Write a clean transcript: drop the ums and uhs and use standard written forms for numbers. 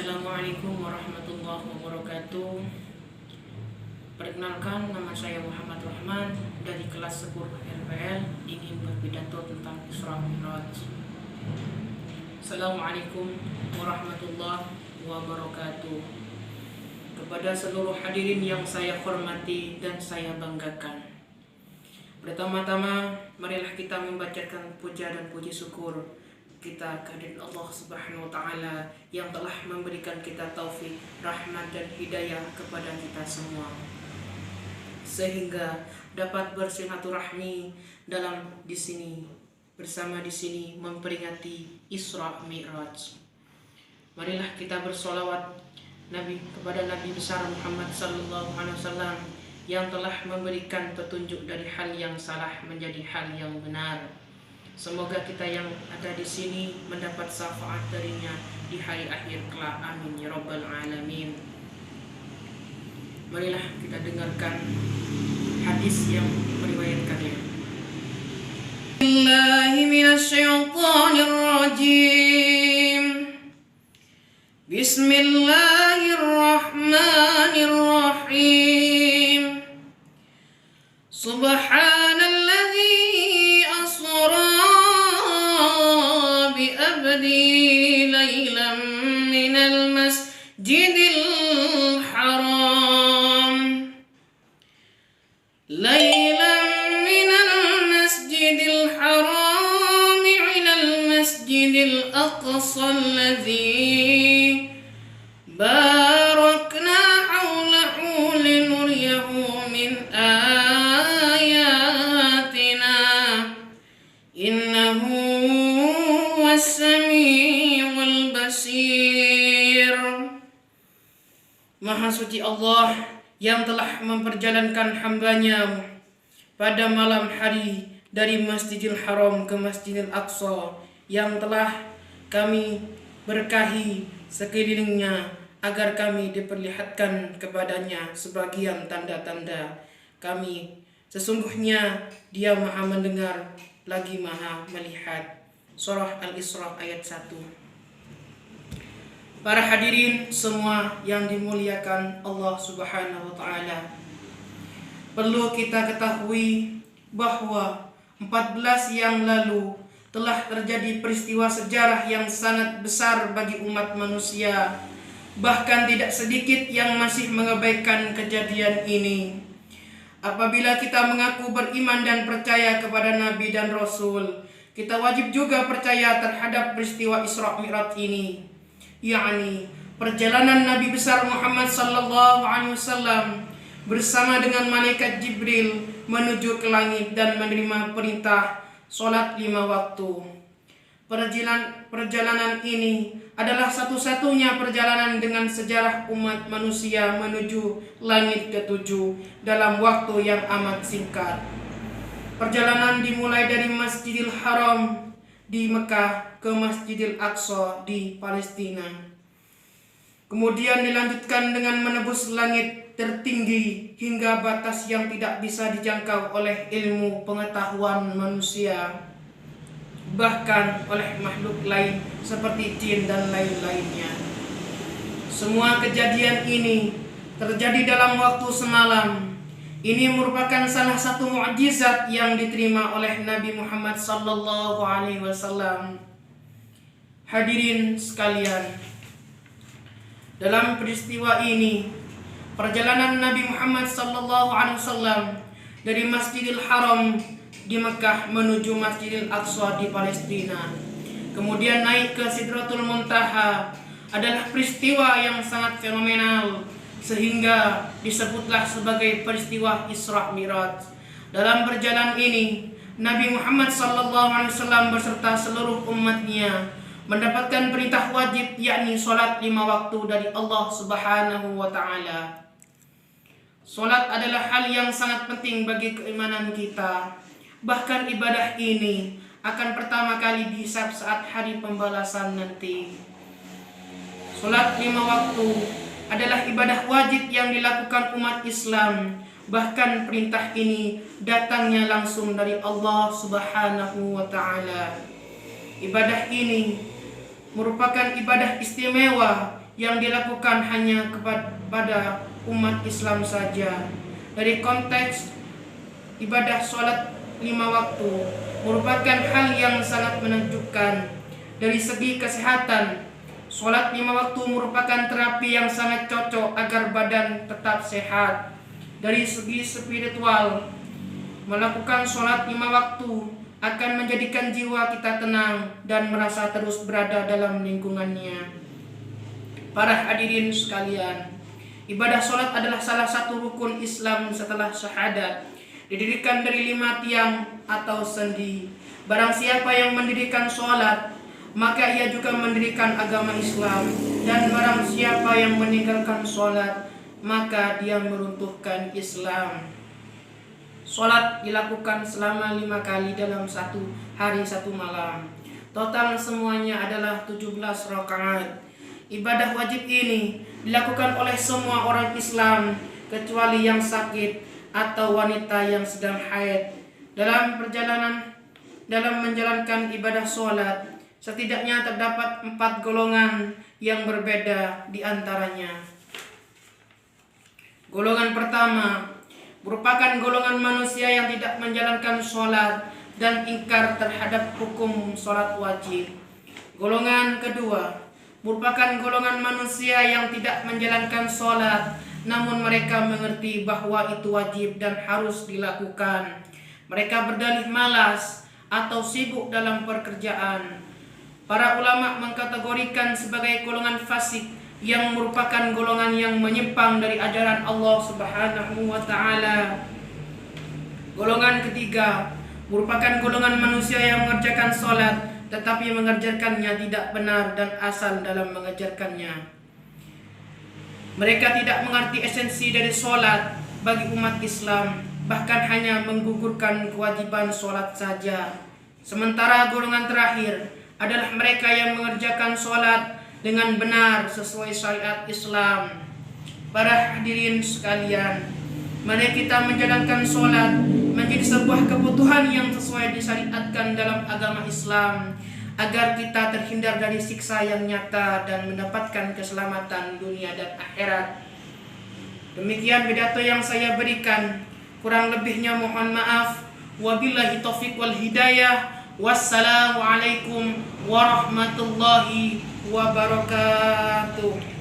Assalamualaikum warahmatullahi wabarakatuh. Perkenalkan, nama saya Muhammad Rahman dari kelas 10 RPL, ingin berpidato tentang Isra Mi'raj. Assalamualaikum warahmatullahi wabarakatuh. Kepada seluruh hadirin yang saya hormati dan saya banggakan, pertama-tama marilah kita membacakan puja dan puji syukur kita kehadirat Allah Subhanahu wa taala yang telah memberikan kita taufik, rahmat dan hidayah kepada kita semua, sehingga dapat bersilaturahmi bersama di sini memperingati Isra Mi'raj. Marilah kita bersolawat kepada Nabi besar Muhammad sallallahu alaihi wasallam yang telah memberikan petunjuk dari hal yang salah menjadi hal yang benar. Semoga kita yang ada di sini mendapat syafaat darinya di hari akhir kelak. Amin ya rabbal alamin. Marilah kita dengarkan hadis yang meriwayatkannya. Billahi minasyaitonir rajim. Bismillahirrahmanirrahim. Subhanalladzi ليلا من المسجد الحرام إلى المسجد الأقصى الذي باركنا حوله لنريه من آياتنا إنه هو السميع البصير. Maha suci Allah yang telah memperjalankan hambanya pada malam hari dari Masjidil Haram ke Masjidil Aqsa yang telah kami berkahi sekelilingnya agar kami diperlihatkan kepadanya sebagian tanda-tanda kami. Sesungguhnya Dia Maha mendengar lagi Maha melihat. Surah Al-Isra ayat 1. Para hadirin semua yang dimuliakan Allah Subhanahu wa taala, perlu kita ketahui bahwa 14 yang lalu telah terjadi peristiwa sejarah yang sangat besar bagi umat manusia. Bahkan tidak sedikit yang masih mengabaikan kejadian ini. Apabila kita mengaku beriman dan percaya kepada Nabi dan Rasul, kita wajib juga percaya terhadap peristiwa Isra Mi'raj ini, yakni perjalanan Nabi besar Muhammad sallallahu alaihi wasallam bersama dengan malaikat Jibril menuju ke langit dan menerima perintah salat 5 waktu. Perjalanan ini adalah satu-satunya perjalanan dengan sejarah umat manusia menuju langit ke-7 dalam waktu yang amat singkat. Perjalanan dimulai dari Masjidil Haram di Mekah ke Masjidil Aqsa di Palestina. Kemudian dilanjutkan dengan menembus langit tertinggi hingga batas yang tidak bisa dijangkau oleh ilmu pengetahuan manusia, bahkan oleh makhluk lain seperti jin dan lain-lainnya. Semua kejadian ini terjadi dalam waktu semalam. Ini merupakan salah satu mukjizat yang diterima oleh Nabi Muhammad sallallahu alaihi wasallam. Hadirin sekalian, dalam peristiwa ini, perjalanan Nabi Muhammad sallallahu alaihi wasallam dari Masjidil Haram di Mekah menuju Masjidil Aqsa di Palestina, kemudian naik ke Sidratul Muntaha, adalah peristiwa yang sangat fenomenal sehingga disebutlah sebagai peristiwa Isra Mi'raj. Dalam perjalanan ini, Nabi Muhammad SAW beserta seluruh umatnya mendapatkan perintah wajib, yakni salat 5 waktu dari Allah Subhanahu wa taala. Salat adalah hal yang sangat penting bagi keimanan kita. Bahkan ibadah ini akan pertama kali dihisab saat hari pembalasan nanti. Salat 5 waktu adalah ibadah wajib yang dilakukan umat Islam. Bahkan perintah ini datangnya langsung dari Allah Subhanahu wa taala. Ibadah ini merupakan ibadah istimewa yang dilakukan hanya kepada umat Islam saja. Dari konteks ibadah sholat 5 waktu merupakan hal yang sangat menakjubkan. Dari segi kesehatan, sholat 5 waktu merupakan terapi yang sangat cocok agar badan tetap sehat. Dari segi spiritual, melakukan sholat 5 waktu akan menjadikan jiwa kita tenang dan merasa terus berada dalam lingkungannya. Para hadirin sekalian, ibadah sholat adalah salah satu rukun Islam setelah syahadat. Didirikan dari 5 tiang atau sendi. Barang siapa yang mendirikan sholat, maka ia juga mendirikan agama Islam. Dan barang siapa yang meninggalkan sholat, maka dia meruntuhkan Islam. Sholat dilakukan selama 5 kali dalam 1 hari 1 malam. Total semuanya adalah 17 rakaat. Ibadah wajib ini dilakukan oleh semua orang Islam kecuali yang sakit atau wanita yang sedang haid. Dalam menjalankan ibadah sholat, setidaknya terdapat 4 golongan yang berbeda di antaranya. Golongan pertama merupakan golongan manusia yang tidak menjalankan sholat dan ingkar terhadap hukum sholat wajib. Golongan kedua merupakan golongan manusia yang tidak menjalankan sholat, namun mereka mengerti bahwa itu wajib dan harus dilakukan. Mereka berdalih malas atau sibuk dalam pekerjaan. Para ulama mengkategorikan sebagai golongan fasik yang merupakan golongan yang menyimpang dari ajaran Allah Subhanahu wa Ta'ala. Golongan ketiga merupakan golongan manusia yang mengerjakan sholat tetapi mengerjakannya tidak benar dan asal dalam mengerjakannya. Mereka tidak mengerti esensi dari sholat bagi umat Islam, bahkan hanya menggugurkan kewajiban sholat saja. Sementara golongan terakhir adalah mereka yang mengerjakan sholat dengan benar sesuai syariat Islam. Para hadirin sekalian, mari kita menjalankan sholat menjadi sebuah kebutuhan yang sesuai disyariatkan dalam agama Islam, agar kita terhindar dari siksa yang nyata dan mendapatkan keselamatan dunia dan akhirat. Demikian pidato yang saya berikan, kurang lebihnya mohon maaf. Wabillahi taufiq wal hidayah. Wassalamualaikum warahmatullahi wabarakatuh.